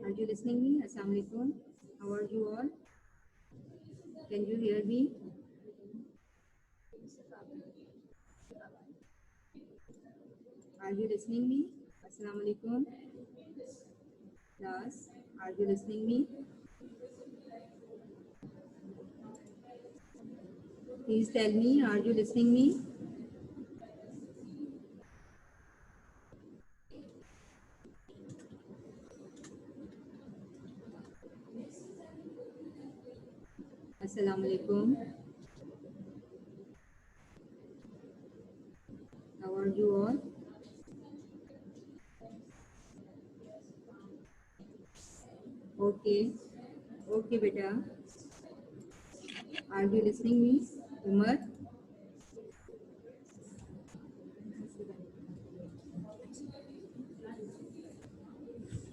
Are you listening me? Assalamu alaikum. How are you all? Can you hear me? Are you listening me? Assalamu alaikum. Class, are you listening me? Please tell me, are you listening me? Assalamu alaikum. How are you all? Okay. Okay, beta. Are you listening me? Umar?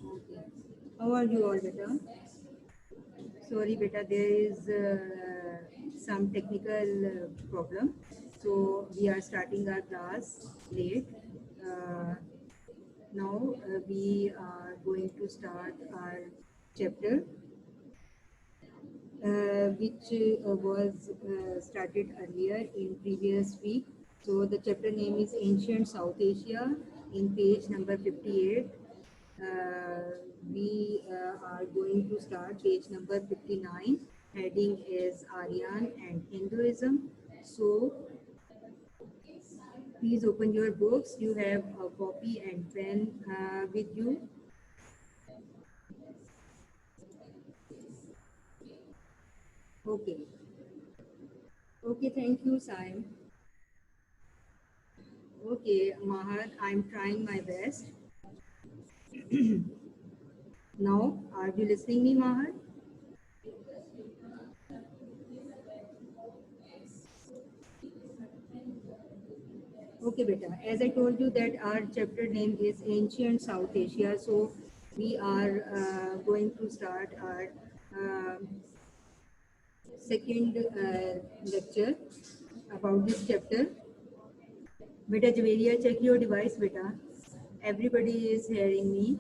Okay. How are you all, beta? Sorry, beta, there is some technical problem. So we are starting our class late. Uh, now we are going to start our chapter, which was started earlier in previous week. So the chapter name is Ancient South Asia in page number 58. We are going to start page number 59. Heading is Aryan and Hinduism. So please open your books. You have a copy and pen with you. Okay. Okay, thank you, Saim. Okay, Mahar, I'm trying my best. Now, are you listening me, Mahar? Okay, beta. As I told you that our chapter name is Ancient South Asia, so we are going to start our second lecture about this chapter. Beta Javeria, check your device, beta. Everybody is hearing me.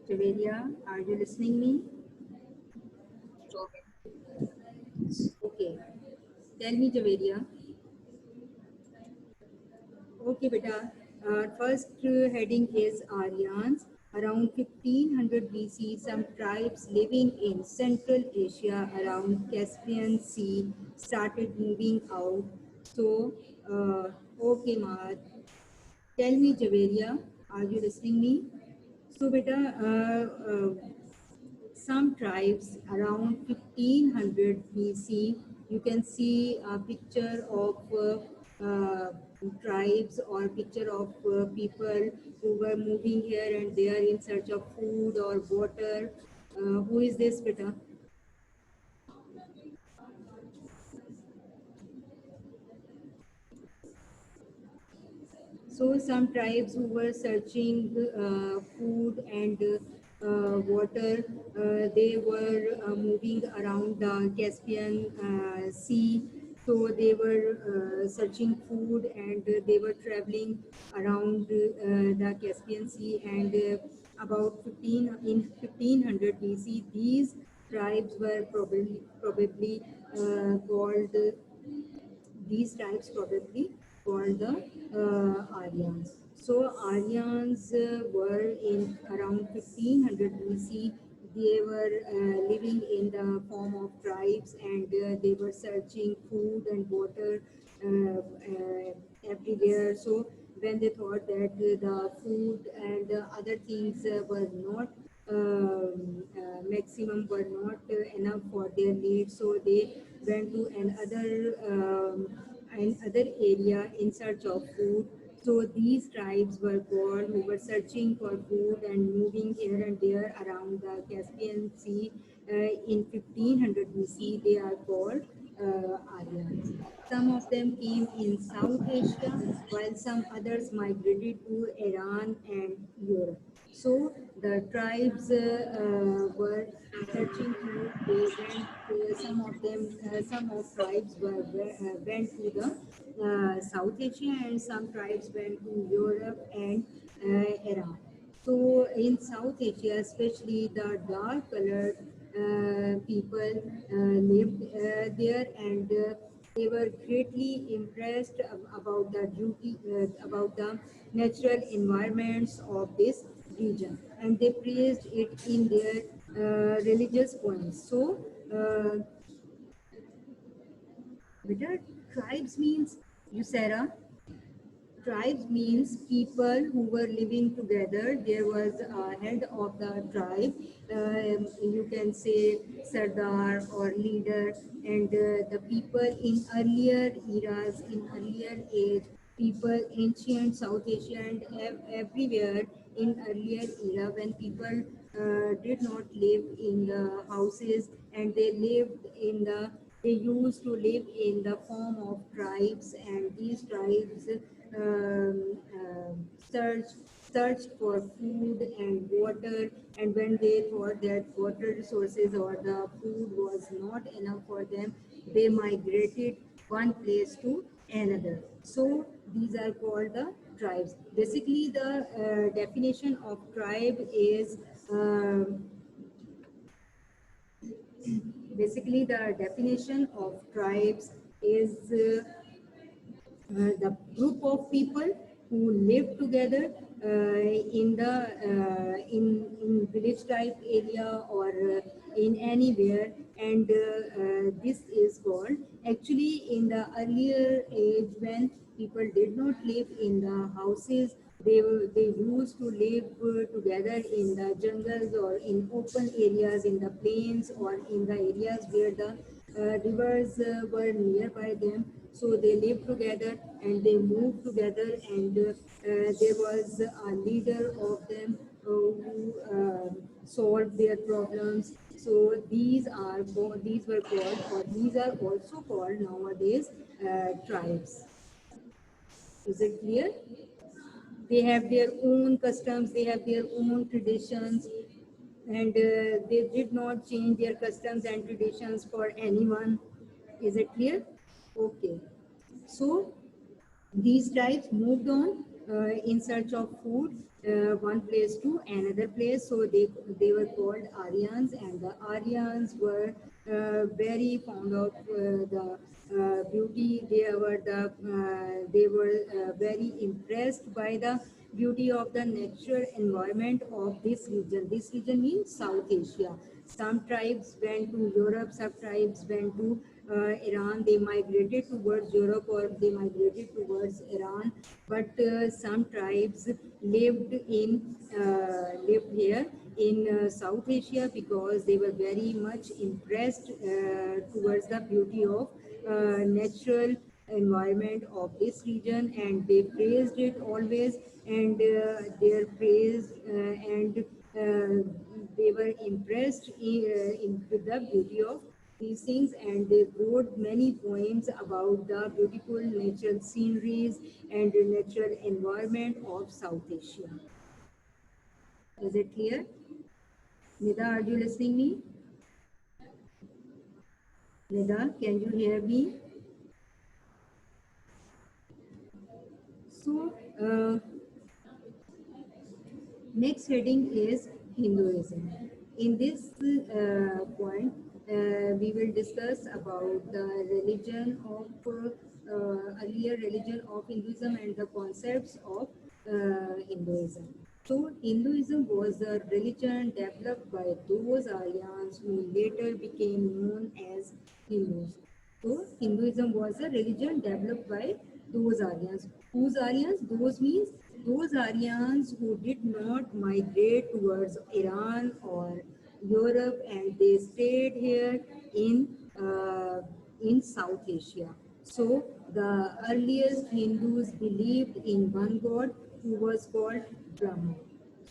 Javeria, are you listening me? Okay. Tell me, Javeria. Okay, beta. First heading is Aryans. Around 1500 BC, some tribes living in Central Asia around Caspian Sea started moving out. So, okay, Mahat. Tell me, Javeria, are you listening me? So, beta, some tribes around 1500 BC. You can see a picture of tribes or picture of people who were moving here and there in search of food or water. Who is this, beta? So some tribes who were searching food and water, they were moving around the Caspian Sea. So they were searching food and they were traveling around the Caspian Sea and about 1500 BC, these tribes were probably called these tribes probably called the Aryans. So Aryans were in around 1500 BC. They were living in the form of tribes and they were searching food and water everywhere. So when they thought that the food and other things were not maximum were not enough for their needs, so they went to another area in search of food. So these tribes were called who were searching for food and moving here and there around the Caspian Sea in 1500 BC. They are called Aryans. Some of them came in South Asia, while some others migrated to Iran and Europe. So the tribes were searching food. They went. Some of tribes went to the South Asia, and some tribes went to Europe and Iran. So in South Asia, especially the dark colored people lived there, and they were greatly impressed about the about the natural environments of this region, and they praised it in their religious poems. So, whether tribes means Sarah? Tribes means people who were living together. There was a head of the tribe. You can say Sardar or leader, and the people in earlier eras, in earlier age, people ancient South Asia and everywhere in earlier era when people did not live in the houses, and they used to live in the form of tribes, and these tribes um, search searched for food and water, and when they thought that water resources or the food was not enough for them, they migrated one place to another. So these are called the tribes. Basically, the definition of tribe is basically the definition of tribes is the group of people who live together in the in village type area or in anywhere, and this is called, actually in the earlier age when people did not live in the houses, they used to live together in the jungles or in open areas, in the plains or in the areas where the rivers were nearby them. So they lived together and they moved together, and there was a leader of them who solved their problems. So these were called, or these are also called nowadays, tribes. Is it clear? They have their own customs, they have their own traditions, and they did not change their customs and traditions for anyone. Is it clear? Okay. So these tribes moved on in search of food, one place to another place. So they were called Aryans, and the Aryans were very fond of the beauty. They were very impressed by the beauty of the natural environment of this region. This region means South Asia. Some tribes went to Europe, some tribes went to Iran. They migrated towards Europe or they migrated towards Iran. But some tribes lived here in South Asia because they were very much impressed towards the beauty of natural environment of this region, and they praised it always, and their praise and they were impressed with the beauty of these things, and they wrote many poems about the beautiful natural sceneries and the natural environment of South Asia. Is it clear? Nida, are you listening me? Nida, can you hear me? So, next heading is Hinduism. In this point, we will discuss about the religion of earlier religion of Hinduism and the concepts of Hinduism. So, Hinduism was a religion developed by those Aryans who later became known as Hindus. So Hinduism was a religion developed by those Aryans. Whose Aryans? Those means those Aryans who did not migrate towards Iran or Europe, and they stayed here in South Asia. So the earliest Hindus believed in one god who was called Brahma.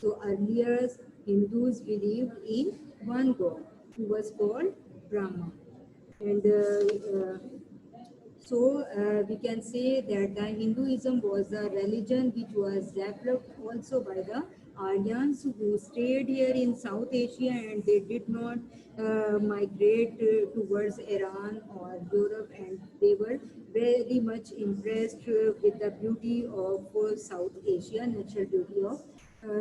So earliest Hindus believed in one god who was called Brahma, and so we can say that the Hinduism was a religion which was developed also by the Aryans who stayed here in South Asia, and they did not migrate towards Iran or Europe, and they were very much impressed with the beauty of South Asia, natural beauty of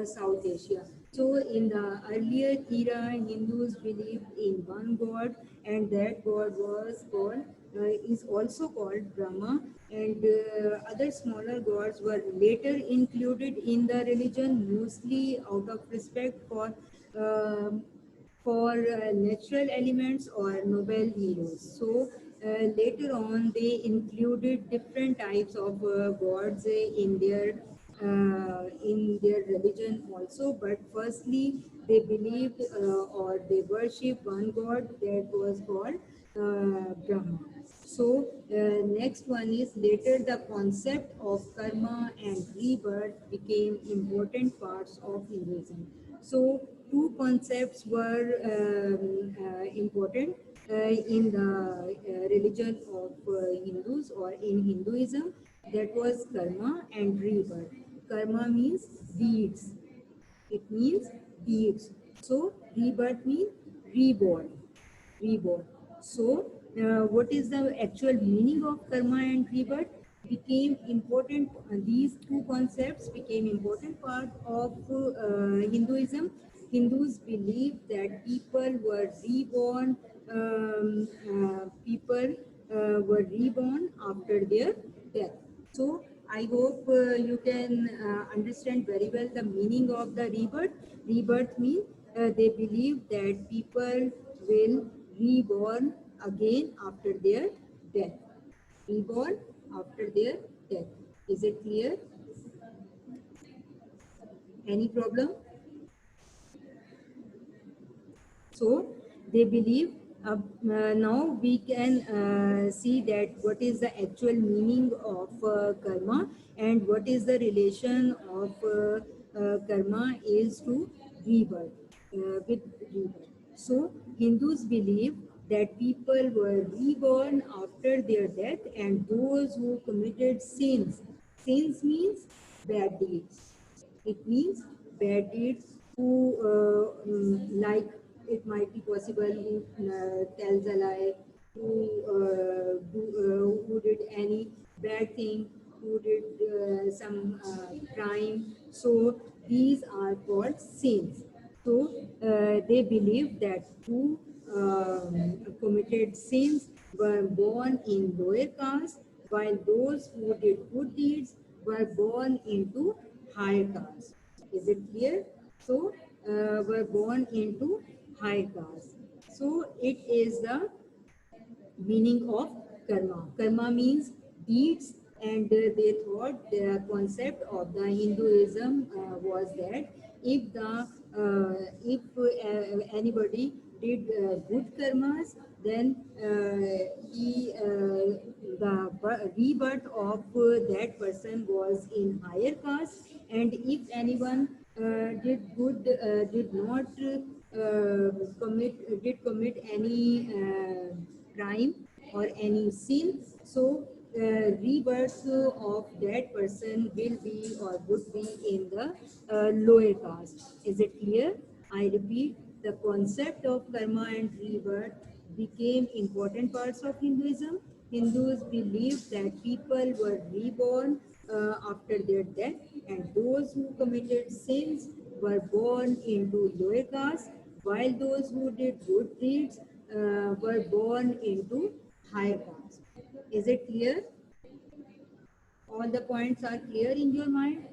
South Asia. So in the earlier era, Hindus believed in one god, and that god was called is also called Brahma, and other smaller gods were later included in the religion, mostly out of respect um, for natural elements or noble heroes. So later on, they included different types of gods in their religion also. But firstly, they believed or they worshipped one god that was called Brahma. So next one is later the concept of karma and rebirth became important parts of Hinduism. So two concepts were important in the religion of Hindus or in Hinduism. That was karma and rebirth. Karma means deeds. It means deeds. So rebirth means reborn. Rebirth. So what is the actual meaning of karma and rebirth? Became important. These two concepts became important part of Hinduism. Hindus believe that people were reborn. People were reborn after their death. So I hope you can understand very well the meaning of the rebirth. Rebirth means they believe that people will reborn again after their death. Reborn after their death. Is it clear? Any problem? So they believe now we can see that what is the actual meaning of karma and what is the relation of karma is to rebirth with rebirth. So Hindus believe that people were reborn after their death, and those who committed sins means bad deeds. It means bad deeds who like it might be possible who tells a lie, who did any bad thing, who did some crime. So these are called sins. So they believe that who committed sins were born in lower caste, while those who did good deeds were born into higher caste. Is it clear? So were born into higher caste. So it is the meaning of karma. Karma means deeds, and they thought the concept of the Hinduism was that if anybody did good karmas, then the rebirth of that person was in higher caste, and if anyone did not commit any crime or any sin, so rebirth of that person will be or would be in the lower caste. Is it clear? I repeat, the concept of karma and rebirth became important parts of Hinduism. Hindus believed that people were reborn after their death, and those who committed sins were born into lower caste, while those who did good deeds were born into higher caste. Is it clear? All the points are clear in your mind?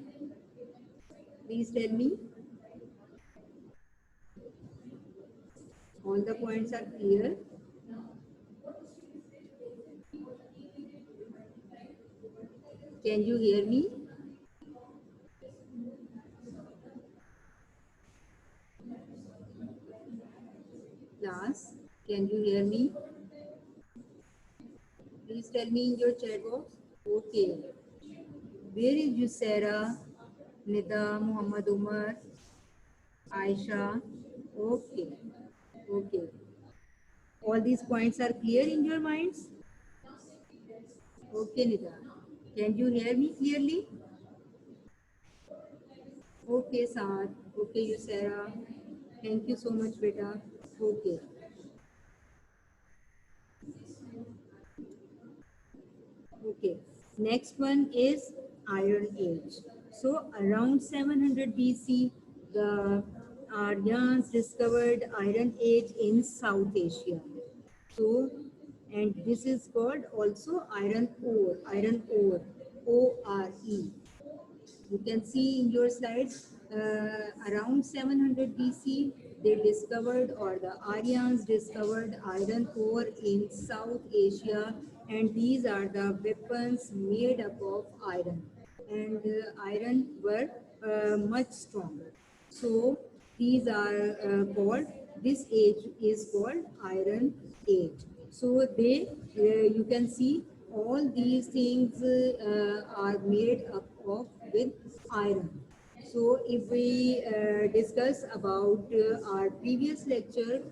Please tell me. All the points are clear. Can you hear me? Class, can you hear me? Please tell me in your chat box. Okay. Where is Yusera, Nida, Muhammad Umar, Aisha? Okay. Okay. All these points are clear in your minds? Okay, Nida. Can you hear me clearly? Okay, Saad. Okay, you, Sarah. Thank you so much, beta. Okay. Okay, next one is Iron Age. So around 700 BC, the Aryans discovered Iron Age in South Asia. So, and this is called also iron ore, O-R-E. You can see in your slides, around 700 BC, they discovered, or the Aryans discovered iron ore in South Asia, and these are the weapons made up of iron. And iron were much stronger. So these are this age is called Iron Age. So you can see all these things are made up of with iron. So if we discuss about our previous lecture,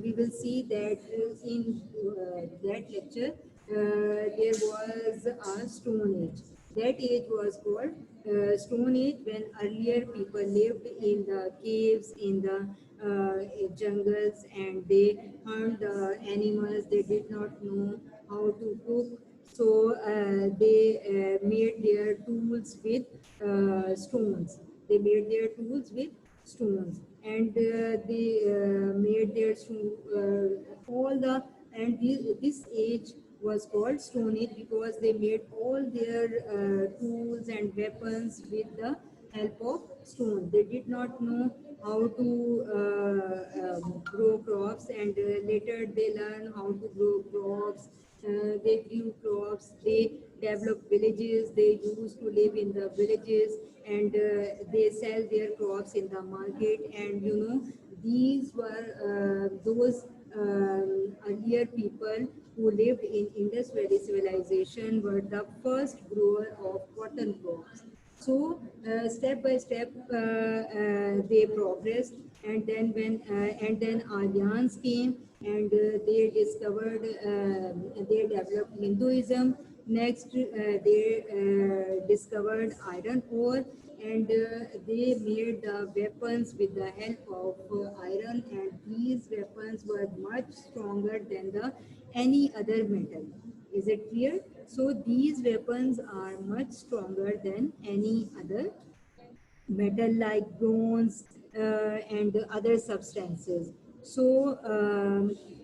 we will see that in that lecture there was a stone age. That age was called stone age, when earlier people lived in the caves, in the jungles, and they hunt the animals. They did not know how to cook, so they made their tools with stones. They made their tools with stones, and they made their all the and this age was called Stone Age because they made all their tools and weapons with the help of stone. They did not know how to grow crops, and later they learn how to grow crops. They grew crops, they developed villages, they used to live in the villages, and they sell their crops in the market. And these were those earlier people who lived in Indus Valley civilization were the first grower of cotton crops. So step by step they progressed, and then Aryans came, and they discovered, they developed Hinduism. Next, they discovered iron ore, and they made the weapons with the help of iron, and these weapons were much stronger than the any other metal. Is it clear? So these weapons are much stronger than any other metal like bronze and other substances. So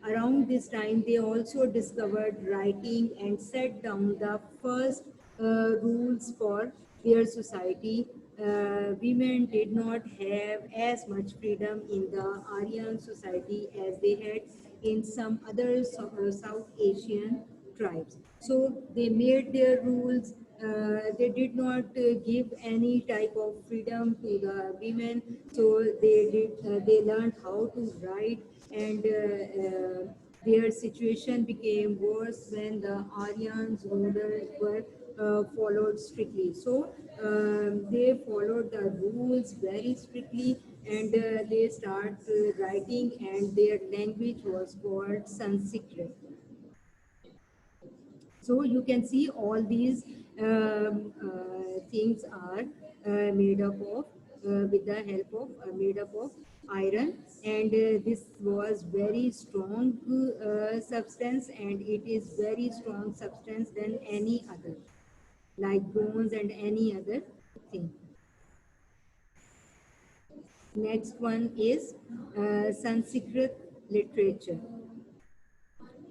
around this time, they also discovered writing and set down the first rules for their society. Women did not have as much freedom in the Aryan society as they had in some other South Asian tribes. So they made their rules. They did not give any type of freedom to the women. So they learned how to write, and their situation became worse when the Aryans rulers were followed strictly. So they followed the rules very strictly, and they start writing, and their language was called Sanskrit. So you can see all these things are made up of with the help of made up of iron, and this was very strong substance, and it is very strong substance than any other, like bronze and any other thing. Next one is Sanskrit literature.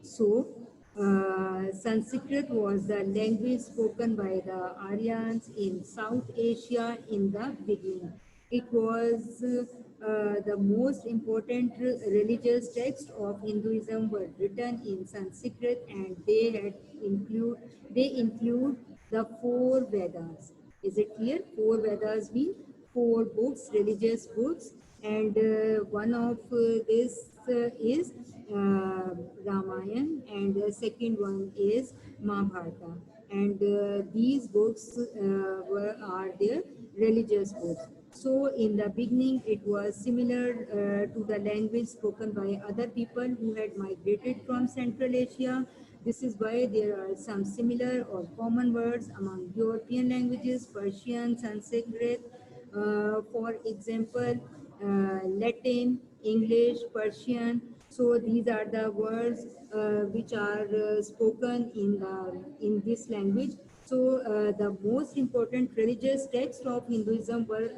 So, Sanskrit was the language spoken by the Aryans in South Asia in the beginning. It was the most important religious text of Hinduism were written in Sanskrit, and they include the four Vedas. Is it clear? Four Vedas mean four books, religious books, and one of this is Ramayan, and the second one is Mahabharata. And these books are their religious books. So in the beginning, it was similar to the language spoken by other people who had migrated from Central Asia. This is why there are some similar or common words among European languages, Persian, Sanskrit, For example, Latin, English, Persian. So these are the words which are spoken in this language. So the most important religious texts of Hinduism were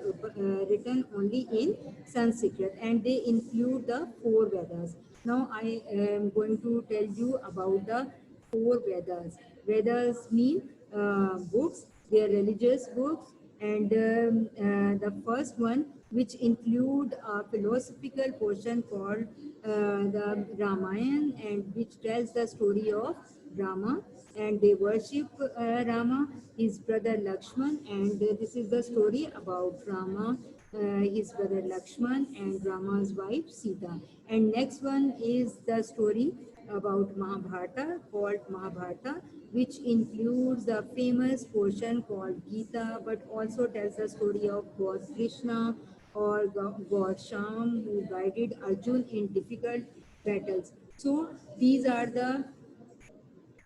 written only in Sanskrit, and they include the four Vedas. Now I am going to tell you about the four Vedas. Vedas mean books, they are religious books, and the first one, which include a philosophical portion called the Ramayana, and which tells the story of Rama, and they worship Rama, his brother Lakshman, and this is the story about Rama, his brother Lakshman, and Rama's wife Sita. And next one is the story about Mahabharata, called Mahabharata, which includes the famous portion called Gita, but also tells the story of God Krishna or God Sham, who guided Arjun in difficult battles. So these are the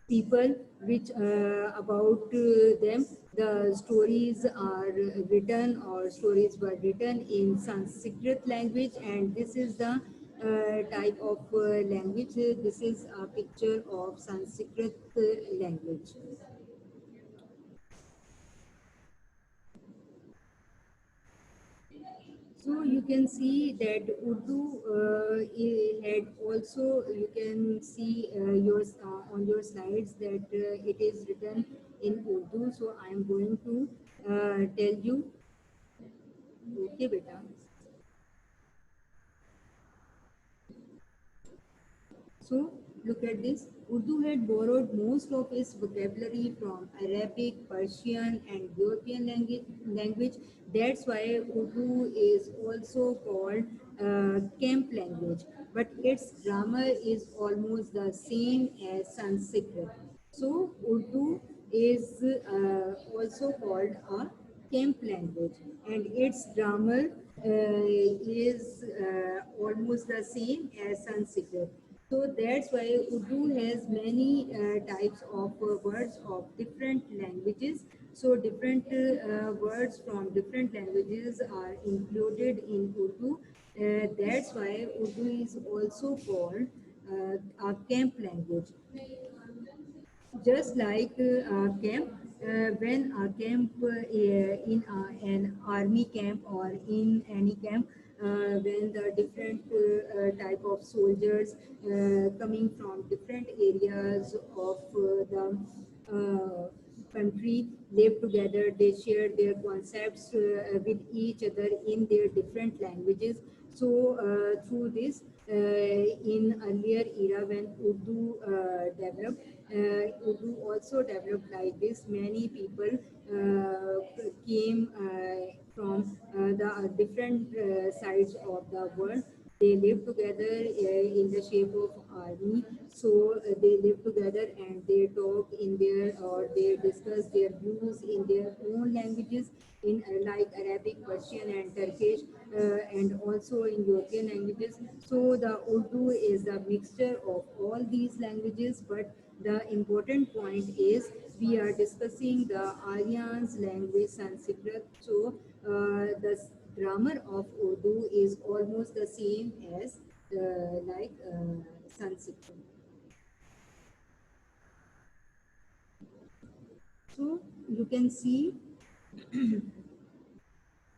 people which about them the stories are written, or stories were written in Sanskrit language, and this is the type of language. This is a picture of Sanskrit language. So you can see that Urdu had also, you can see on your slides that it is written in Urdu. So I am going to tell you. Okay, beta. So look at this. Urdu had borrowed most of its vocabulary from Arabic, Persian, and European language. That's why Urdu is also called camp language. But its grammar is almost the same as Sanskrit. So Urdu is also called a camp language, and its grammar is almost the same as Sanskrit. So that's why Urdu has many types of words of different languages. So different words from different languages are included in Urdu. That's why Urdu is also called a camp language. Just like camp, when a camp in an army camp or in any camp, when the different type of soldiers coming from different areas of the country live together, they share their concepts with each other in their different languages. So through this, in earlier era when Urdu developed, Urdu also developed like this. Many people came from the different sides of the world. They live together in the shape of army. So they live together and they talk in their, or they discuss their views in their own languages, in like Arabic, Persian, and Turkish, and also in European languages. So the Urdu is a mixture of all these languages, but the important point is we are discussing the Aryan's language, Sanskrit. So the grammar of Urdu is almost the same as like Sanskrit. So you can see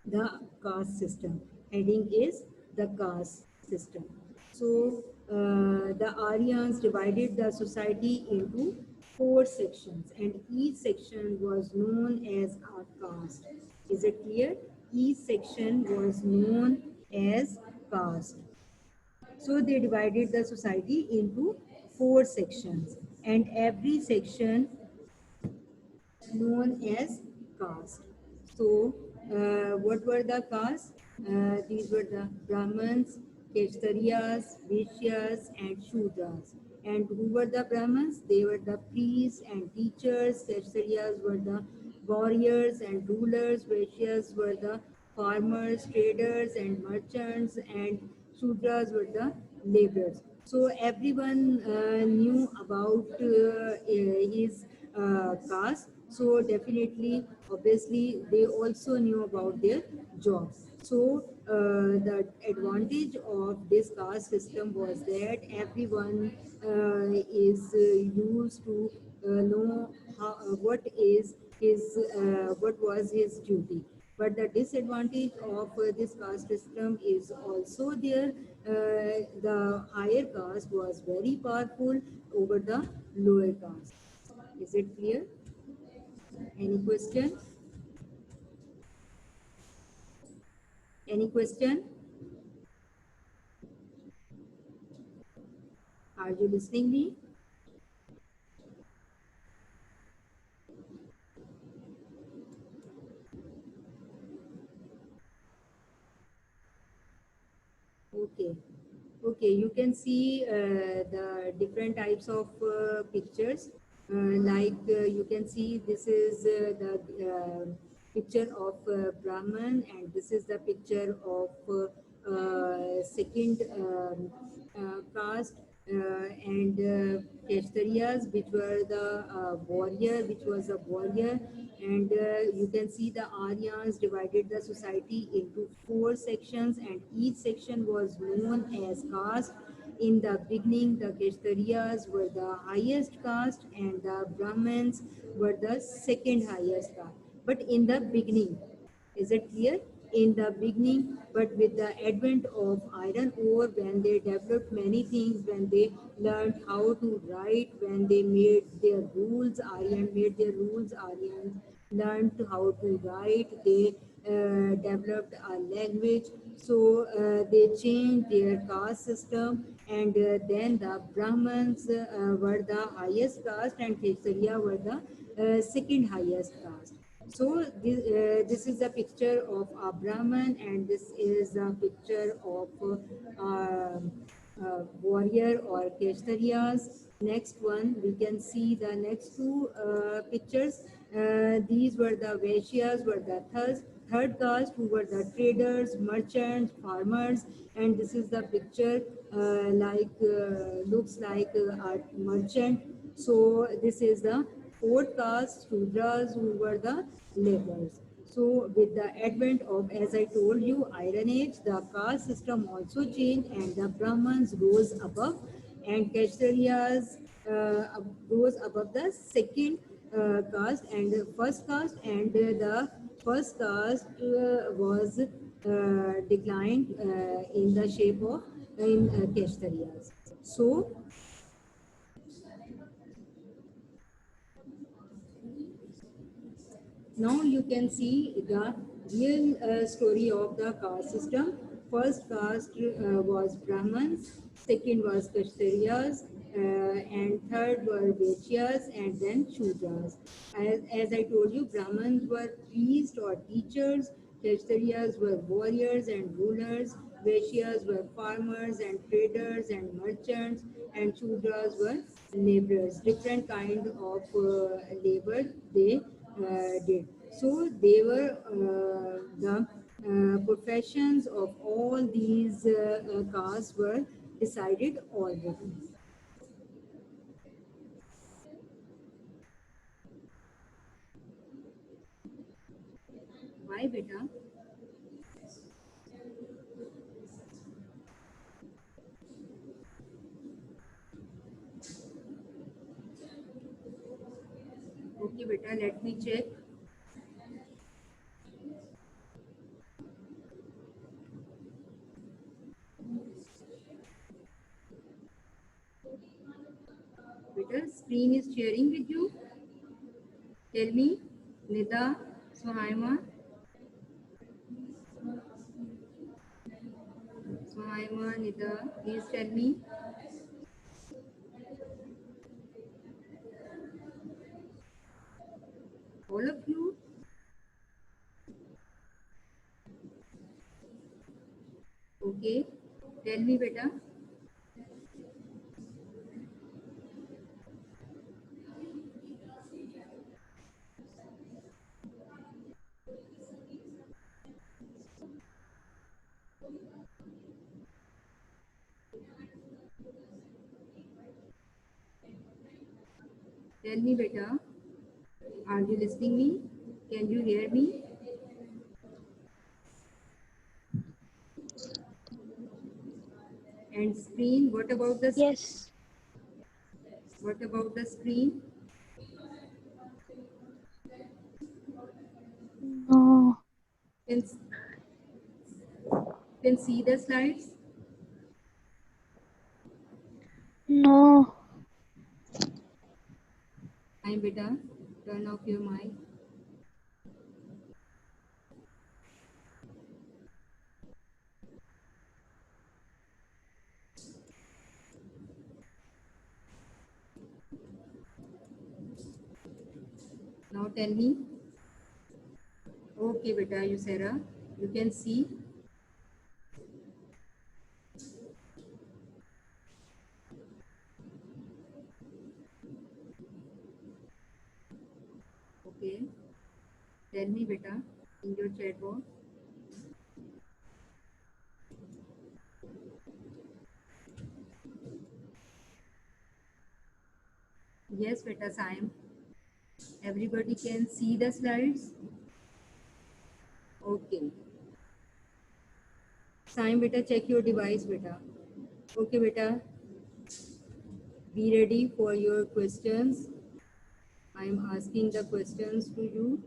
the caste system. Heading is the caste system. So the Aryans divided the society into four sections, and each section was known as a caste. Is it clear? Each section was known as caste. So they divided the society into four sections, and every section known as caste. So, what were the castes? These were the Brahmins, Kshatriyas, Vaishyas, and Shudras. And who were the Brahmins? They were the priests and teachers. Kshatriyas were the warriors and rulers. Vaishyas were the farmers, traders, and merchants. And Shudras were the laborers. So everyone knew about his caste. So definitely, obviously, they also knew about their job. So the advantage of this caste system was that everyone is used to know how, what was his duty. But the disadvantage of this caste system is also there. The higher caste was very powerful over the lower caste. Is it clear? Any question? Any question? Are you listening me? Okay. Okay, you can see the different types of pictures. You can see this is the picture of Brahman, and this is the picture of second caste, and Kshatriyas, which were the warrior, which was a warrior, and you can see the Aryans divided the society into four sections, and each section was known as caste. In the beginning, the Kshatriyas were the highest caste, and the Brahmins were the second highest caste. But in the beginning, is it clear? In the beginning, but with the advent of iron ore, when they developed many things, when they learned how to write, when they made their rules, Aryan made their rules, Aryans learned how to write, they developed a language. So they changed their caste system, and then the Brahmins were the highest caste, and Kshatriya were the second highest caste. So this is a picture of a Brahman, and this is a picture of warrior or Kshatriyas. Next one, we can see the next two pictures. These were the Vaishyas, were the third caste, who were the traders, merchants, farmers, and this is the picture looks like a merchant. So this is the fourth caste, Shudras, who were the laborers. So with the advent of, as I told you, Iron Age, the caste system also changed, and the Brahmins rose above, and Kshatriyas rose above the second caste and the first caste, and the first caste was declined in the shape of in Kshatriyas. So now you can see the real story of the caste system. First caste was Brahmins, second was Kshatriyas, and third were Vaishyas, and then Shudras. As I told you, Brahmins were priests or teachers, Kshatriyas were warriors and rulers, Vaishyas were farmers and traders and merchants, and Shudras were laborers. Different kind of labor they did. So they were the professions of all these castes were decided already. Why, beta? Okay, beta, let me check. Beta, screen is sharing with you. Tell me, Nida, Suhaima, Suhaima, Nida, please tell me. All of you, okay? Tell me, beta. Tell me, beta. Are you listening me? Can you hear me? And screen, what about the Yes. what about the screen? No. Can can see the slides? No. Time beta, turn off your mic. Now tell me. Okay, beta, you Sarah, you can see. Okay, tell me, beta, in your chat box. Yes, beta, Saim. Everybody can see the slides. Okay. Saim, beta, check your device, beta. Okay, beta, be ready for your questions. I am asking the questions to you.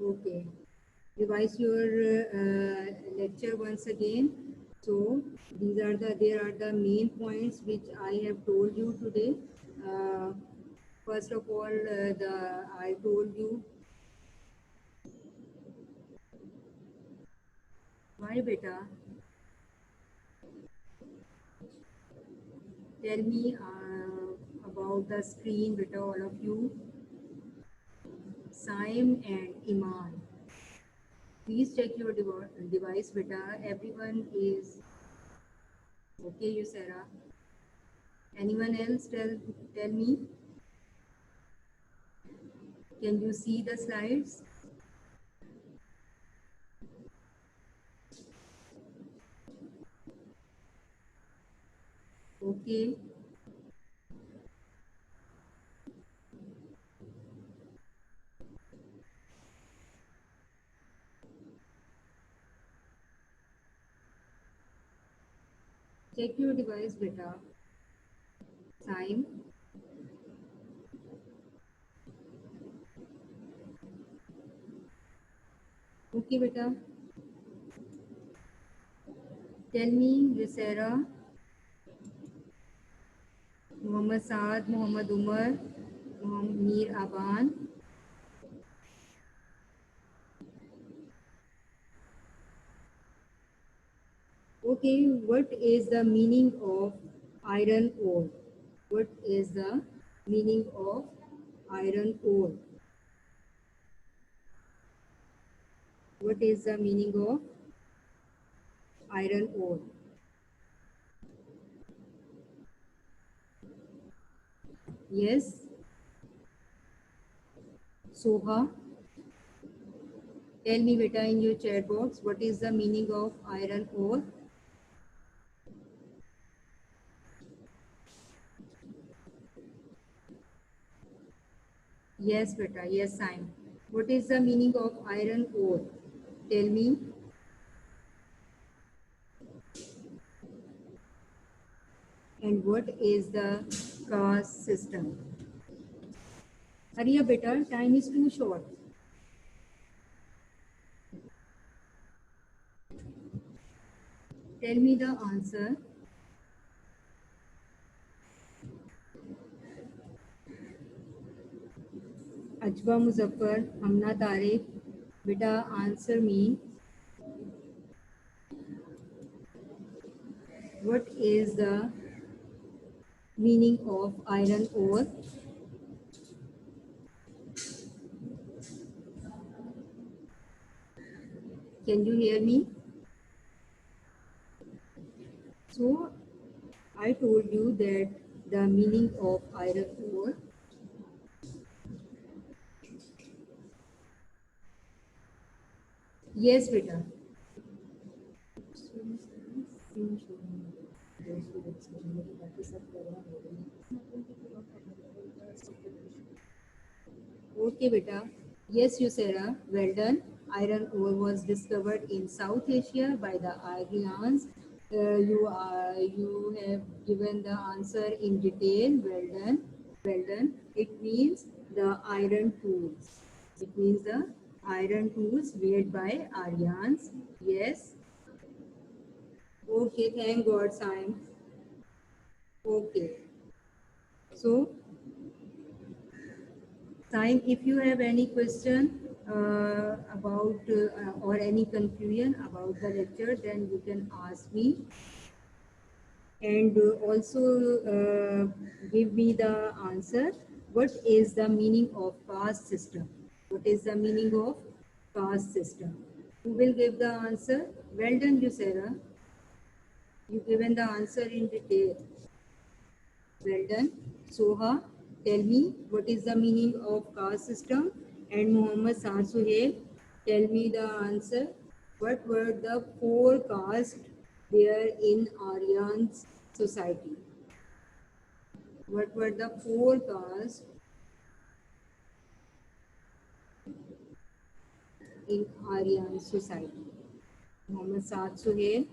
Okay. Revise your lecture once again. So there are the main points which I have told you today. Uh, First of all, I told you why beta. Tell me about the screen, beta, all of you. Saim and Iman. Please check your device, beta. Everyone is okay, you Sarah. Anyone else tell me? Can you see the slides? Okay. Check your device, beta. Time. Okay, beta. Tell me, Yusera, Muhammad Saad, Muhammad Umar, Muhammad Mir Aban. Okay, what is the meaning of iron ore? What is the meaning of iron ore? What is the meaning of iron ore? Yes, Soha. Tell me, beta, in your chat box, what is the meaning of iron ore? Yes, beta. Yes, Sam. What is the meaning of iron ore? Tell me. And what is the caste system? Hurry up, beta. Time is too short. Tell me the answer. Ajwa Muzaffar, Hamna Tariq. Beta, answer me. What is the meaning of iron ore? Can you hear me? So, I told you that the meaning of iron ore. Yes, beta. Okay, beta. Yes, you Sarah. Well done. iron ore was discovered in South Asia by the Aryans. You have given the answer in detail. Well done. Well done. It means the iron tools. It means the iron tools made by Aryans. Yes. Okay. Thank God, Sam. Okay. So, Saim, if you have any question about or any confusion about the lecture, then you can ask me. And also give me the answer. What is the meaning of caste system? What is the meaning of caste system? Who will give the answer? Well done, you, Sarah. You given the answer in detail. Well done. Soha, tell me what is the meaning of caste system? And Muhammad Sar Suhail, tell me the answer. What were the four castes there in Aryan's society? What were the four castes in Aryan society? Muhammad Saad Suhail,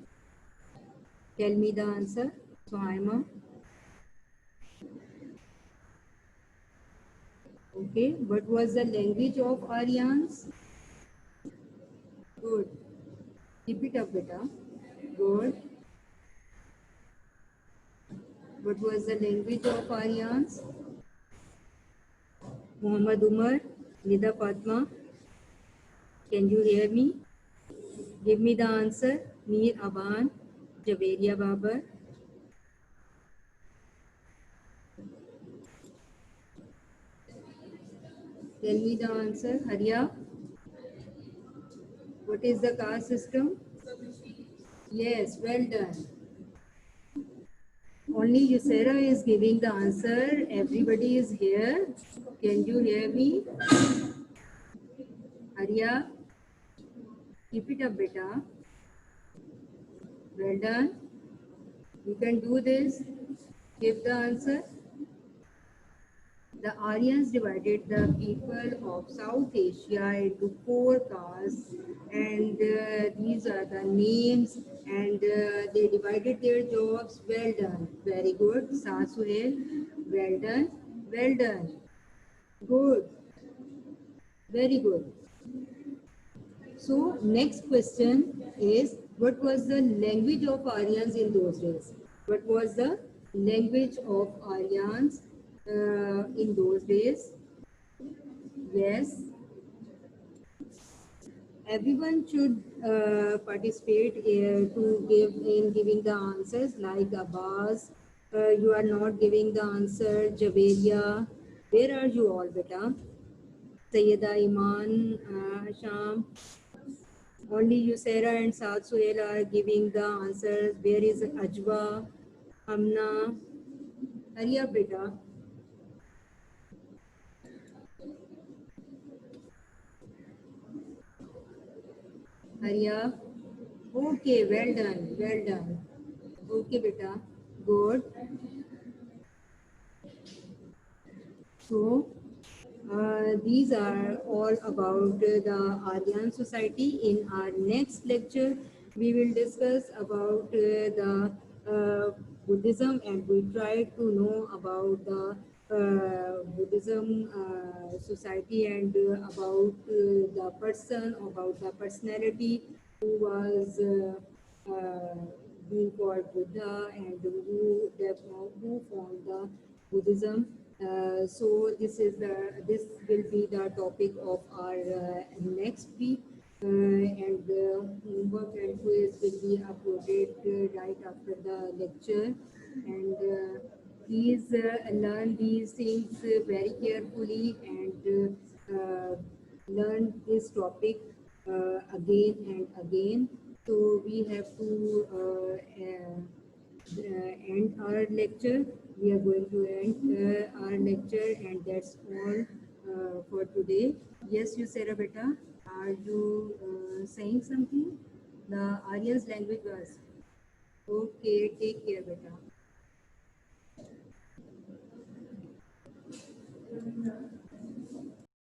tell me the answer. Suhaima. Okay, what was the language of Aryans? Good. Keep it up, beta. Good. What was the language of Aryans? Muhammad Umar, Nida Fatma, can you hear me? Give me the answer. Mir Aban, Javeria Babar. Tell me the answer. Hurry up. What is the caste system? Yes, well done. Only Yusera is giving the answer. Everybody is here. Can you hear me? Arya, keep it up, beta. Well done. You can do this. Give the answer. The Aryans divided the people of South Asia into four castes, and these are the names, and they divided their jobs. Well done. Very good. Sasuel. Well done. Well done. Good. Very good. So next question is, what was the language of Aryans in those days? What was the language of Aryans in those days? Yes, everyone should participate to give in giving the answers, like Abbas. You are not giving the answer. Javeria, where are you all, beta? Sayyida Iman, Sham. Only Yusera and Saad Suhail are giving the answers. Where is Ajwa, Amna? Hurry up, beta. Hurry up. Okay, well done, well done. Okay, beta. Good. So, these are all about the Aryan society. In our next lecture, we will discuss about the Buddhism, and we try to know about the Buddhism society, and about the person, about the personality who was being called Buddha, and who formed the Buddhism. So this will be the topic of our next week, and homework and quiz will be uploaded right after the lecture. And please learn these things very carefully, and learn this topic again and again. So we have to end our lecture. We are going to end our lecture, and that's all for today. Yes, you said, beta. Are you saying something? The Arya's language was okay. Take care, beta.